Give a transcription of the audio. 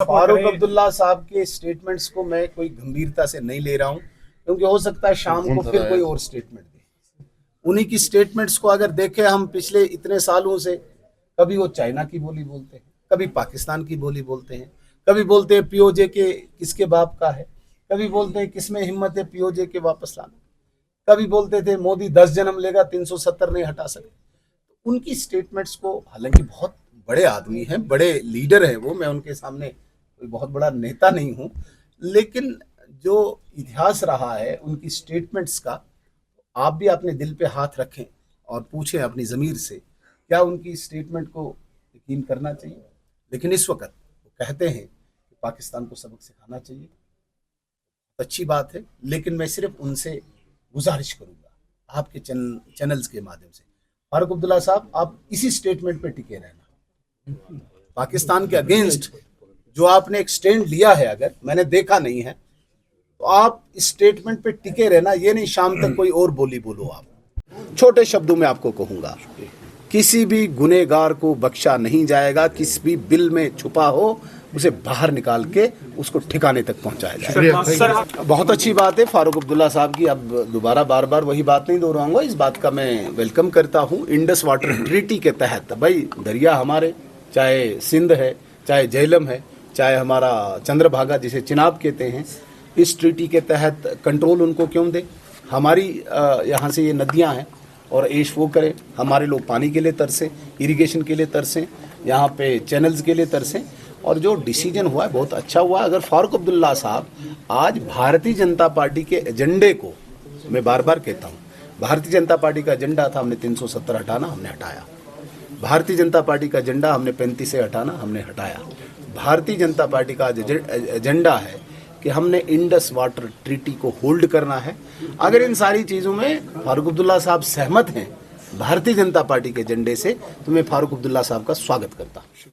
फारूक अब्दुल्ला साहब के स्टेटमेंट्स को मैं कोई गंभीरता से नहीं ले रहा हूं, क्योंकि हो सकता है शाम को फिर कोई और स्टेटमेंट दे। उन्हीं की स्टेटमेंट्स को अगर देखें हम पिछले इतने सालों से, कभी वो चाइना की बोली बोलते हैं, कभी पाकिस्तान की बोली बोलते हैं, कभी बोलते हैं पीओजे के किसके बाप का है, कभी बोलते हैं किसमें हिम्मत है पीओजे के वापस लाना, कभी बोलते थे मोदी 10 जन्म लेगा 370 नहीं हटा सकते। उनकी स्टेटमेंट्स को, हालांकि बहुत बड़े आदमी हैं, बड़े लीडर हैं वो, मैं उनके सामने कोई बहुत बड़ा नेता नहीं हूं, लेकिन जो इतिहास रहा है उनकी स्टेटमेंट्स का, आप भी अपने दिल पे हाथ रखें और पूछें अपनी ज़मीर से, क्या उनकी स्टेटमेंट को यकीन करना चाहिए। लेकिन इस वक्त वो कहते हैं कि पाकिस्तान को सबक सिखाना चाहिए, अच्छी बात है, लेकिन मैं सिर्फ उनसे गुजारिश करूंगा आपके चैनल्स के माध्यम से, फारूक अब्दुल्ला साहब आप इसी स्टेटमेंट पे टिके रहना। पाकिस्तान के अगेंस्ट जो आपने एक स्टैंड लिया है, अगर मैंने देखा नहीं है, तो आप इस स्टेटमेंट पे टिके रहना। ये नहीं शाम तक कोई और बोली बोलो। आप छोटे शब्दों में आपको कहूंगा, किसी भी गुनहगार को बख्शा नहीं जाएगा, किसी भी बिल में छुपा हो उसे बाहर निकाल के उसको ठिकाने तक पहुंचाया जाएगा। बहुत अच्छी बात है फारूक अब्दुल्ला साहब की, अब दोबारा बार बार वही बात नहीं दोहराऊंगा, इस बात का मैं वेलकम करता हूं। इंडस वाटर ट्रीटी के तहत भाई दरिया हमारे, चाहे सिंध है, चाहे झेलम है, चाहे हमारा चंद्रभागा जिसे चिनाब कहते हैं, इस ट्रीटी के तहत कंट्रोल उनको क्यों दे। हमारी यहाँ से ये नदियाँ हैं और ऐश वो करें, हमारे लोग पानी के लिए तरसें, इरिगेशन के लिए तरसें, यहाँ पे चैनल्स के लिए तरसें, और जो डिसीजन हुआ है बहुत अच्छा हुआ। अगर फारूक अब्दुल्ला साहब आज भारतीय जनता पार्टी के एजेंडे को, मैं बार बार कहता हूँ, भारतीय जनता पार्टी का एजेंडा था हमने 370 हटाना, हमने हटाया। भारतीय जनता पार्टी का एजेंडा हमने 35 से हटाना, हमने हटाया। भारतीय जनता पार्टी का एजेंडा है कि हमने इंडस वाटर ट्रीटी को होल्ड करना है। अगर इन सारी चीज़ों में फारूक अब्दुल्ला साहब सहमत हैं भारतीय जनता पार्टी के एजेंडे से, तो मैं फारूक अब्दुल्ला साहब का स्वागत करता हूँ।